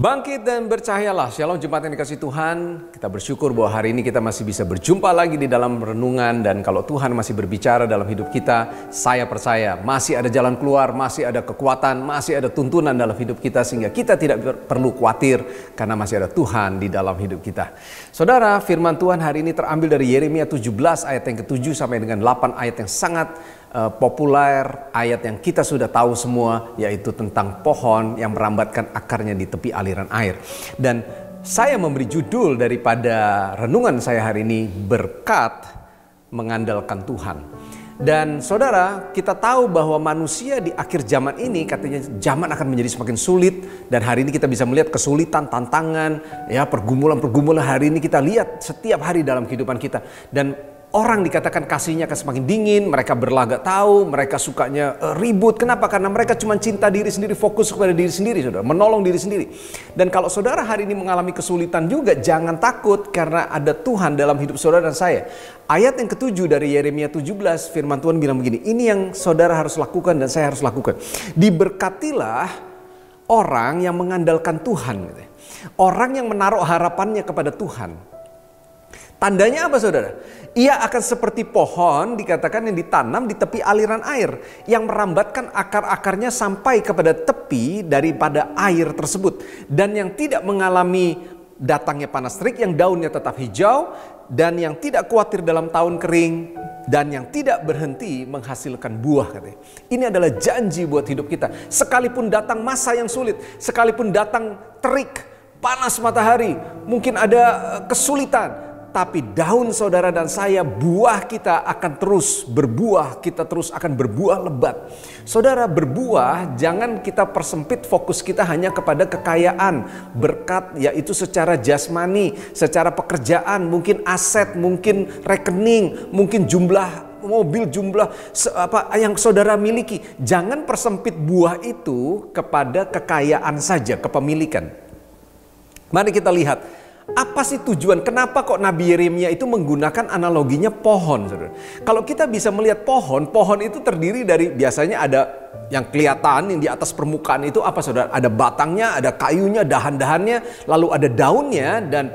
Bangkit dan bercahayalah. Shalom jemaat yang dikasih Tuhan. Kita bersyukur bahwa hari ini kita masih bisa berjumpa lagi di dalam renungan. Dan kalau Tuhan masih berbicara dalam hidup kita, saya percaya masih ada jalan keluar, masih ada kekuatan, masih ada tuntunan dalam hidup kita. Sehingga kita tidak perlu khawatir karena masih ada Tuhan di dalam hidup kita. Saudara, firman Tuhan hari ini terambil dari Yeremia 17 ayat yang ke-7 sampai dengan 8 ayat yang sangat populer, ayat yang kita sudah tahu semua, yaitu tentang pohon yang merambatkan akarnya di tepi aliran air. Dan saya memberi judul daripada renungan saya hari ini, berkat mengandalkan Tuhan. Dan saudara, kita tahu bahwa manusia di akhir zaman ini katanya zaman akan menjadi semakin sulit. Dan hari ini kita bisa melihat kesulitan, tantangan, ya pergumulan-pergumulan hari ini kita lihat setiap hari dalam kehidupan kita. Dan orang dikatakan kasihnya akan semakin dingin, mereka berlagak tahu, mereka sukanya ribut. Kenapa? Karena mereka cuma cinta diri sendiri, fokus kepada diri sendiri, saudara, menolong diri sendiri. Dan kalau saudara hari ini mengalami kesulitan juga, jangan takut karena ada Tuhan dalam hidup saudara dan saya. Ayat yang ke-7 dari Yeremia 17, firman Tuhan bilang begini, ini yang saudara harus lakukan dan saya harus lakukan. Diberkatilah orang yang mengandalkan Tuhan, orang yang menaruh harapannya kepada Tuhan. Tandanya apa saudara? Ia akan seperti pohon dikatakan yang ditanam di tepi aliran air, yang merambatkan akar-akarnya sampai kepada tepi daripada air tersebut. Dan yang tidak mengalami datangnya panas terik, yang daunnya tetap hijau, dan yang tidak khawatir dalam tahun kering, dan yang tidak berhenti menghasilkan buah, katanya. Ini adalah janji buat hidup kita. Sekalipun datang masa yang sulit, sekalipun datang terik, panas matahari, mungkin ada kesulitan, tapi daun saudara dan saya, buah kita akan terus berbuah, kita terus akan berbuah lebat. Saudara, berbuah, jangan kita persempit fokus kita hanya kepada kekayaan, berkat, yaitu secara jasmani, secara pekerjaan, mungkin aset, mungkin rekening, mungkin jumlah mobil, jumlah apa yang saudara miliki. Jangan persempit buah itu kepada kekayaan saja, kepemilikan. Mari kita lihat. Apa sih tujuan? Kenapa kok Nabi Yeremia itu menggunakan analoginya pohon, saudara? Kalau kita bisa melihat pohon itu terdiri dari, biasanya ada yang kelihatan yang di atas permukaan itu apa saudara? Ada batangnya, ada kayunya, dahan-dahannya, lalu ada daunnya, dan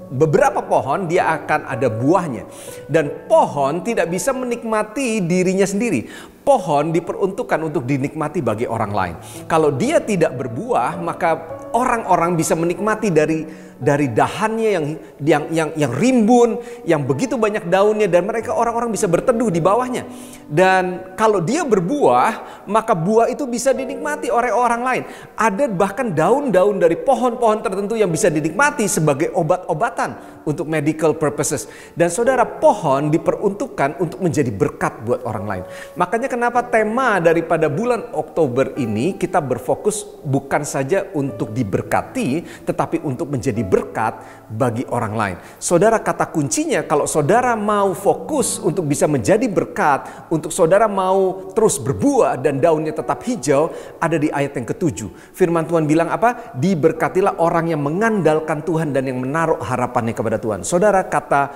beberapa pohon dia akan ada buahnya. Dan pohon tidak bisa menikmati dirinya sendiri. Pohon diperuntukkan untuk dinikmati bagi orang lain. Kalau dia tidak berbuah, maka orang-orang bisa menikmati dari dahannya yang rimbun, yang begitu banyak daunnya, dan mereka orang-orang bisa berteduh di bawahnya. Dan kalau dia berbuah, maka buah itu bisa dinikmati oleh orang lain. Ada bahkan daun-daun dari pohon-pohon tertentu yang bisa dinikmati sebagai obat-obatan untuk medical purposes. Dan saudara, pohon diperuntukkan untuk menjadi berkat buat orang lain. Makanya kenapa tema daripada bulan Oktober ini kita berfokus bukan saja untuk diberkati, tetapi untuk menjadi berkat bagi orang lain. Saudara, kata kuncinya, kalau saudara mau fokus untuk bisa menjadi berkat, untuk saudara mau terus berbuah dan daunnya tetap hijau, ada di ayat yang ke-7. Firman Tuhan bilang apa? Diberkatilah orang yang mengandalkan Tuhan dan yang menaruh harapannya kepada Tuhan. Saudara, kata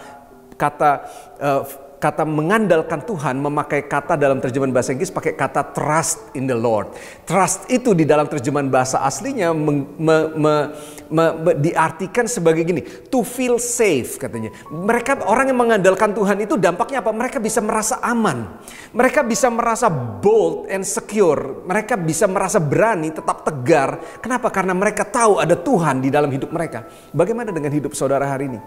mengandalkan Tuhan memakai kata dalam terjemahan bahasa Inggris pakai kata trust in the Lord. Trust itu di dalam terjemahan bahasa aslinya diartikan sebagai gini, to feel safe katanya. Mereka, orang yang mengandalkan Tuhan itu dampaknya apa? Mereka bisa merasa aman. Mereka bisa merasa bold and secure. Mereka bisa merasa berani, tetap tegar. Kenapa? Karena mereka tahu ada Tuhan di dalam hidup mereka. Bagaimana dengan hidup saudara hari ini?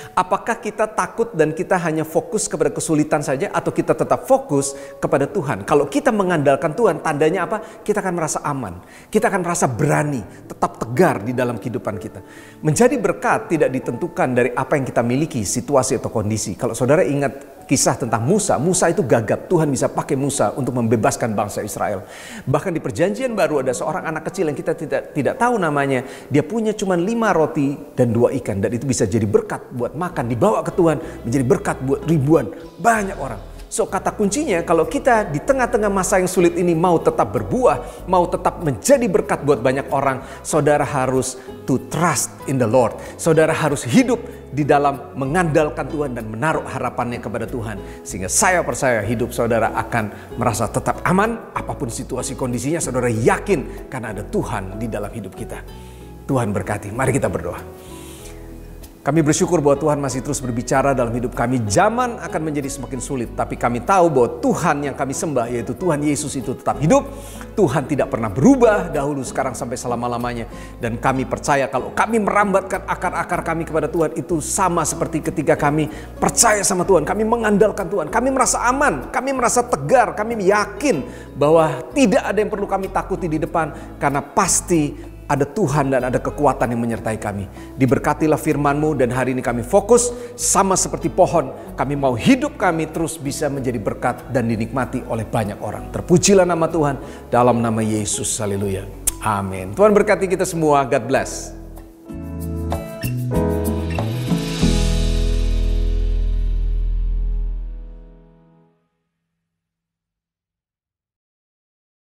Apakah kita takut dan kita hanya fokus kepada kesulitan saja, atau kita tetap fokus kepada Tuhan? Kalau kita mengandalkan Tuhan, tandanya apa? Kita akan merasa aman. Kita akan merasa berani, tetap tegar di dalam kehidupan kita. Menjadi berkat tidak ditentukan dari apa yang kita miliki, situasi atau kondisi. Kalau saudara ingat kisah tentang Musa itu gagap. Tuhan bisa pakai Musa untuk membebaskan bangsa Israel. Bahkan di perjanjian baru ada seorang anak kecil yang kita tidak tahu namanya. Dia punya cuma 5 roti dan 2 ikan. Dan itu bisa jadi berkat buat makan, dibawa ke Tuhan, menjadi berkat buat ribuan, banyak orang. So, kata kuncinya, kalau kita di tengah-tengah masa yang sulit ini mau tetap berbuah, mau tetap menjadi berkat buat banyak orang, saudara harus to trust in the Lord. Saudara harus hidup di dalam mengandalkan Tuhan dan menaruh harapannya kepada Tuhan. Sehingga saya percaya hidup saudara akan merasa tetap aman, apapun situasi kondisinya, saudara yakin karena ada Tuhan di dalam hidup kita. Tuhan berkati. Mari kita berdoa. Kami bersyukur bahwa Tuhan masih terus berbicara dalam hidup kami. Zaman akan menjadi semakin sulit, tapi kami tahu bahwa Tuhan yang kami sembah, yaitu Tuhan Yesus, itu tetap hidup. Tuhan tidak pernah berubah dahulu, sekarang, sampai selama-lamanya. Dan kami percaya kalau kami merambatkan akar-akar kami kepada Tuhan, itu sama seperti ketika kami percaya sama Tuhan, kami mengandalkan Tuhan, kami merasa aman, kami merasa tegar, kami yakin bahwa tidak ada yang perlu kami takuti di depan, karena pasti ada Tuhan dan ada kekuatan yang menyertai kami. Diberkatilah firman-Mu, dan hari ini kami fokus sama seperti pohon. Kami mau hidup kami terus bisa menjadi berkat dan dinikmati oleh banyak orang. Terpujilah nama Tuhan dalam nama Yesus. Haleluya. Amin. Tuhan berkati kita semua. God bless.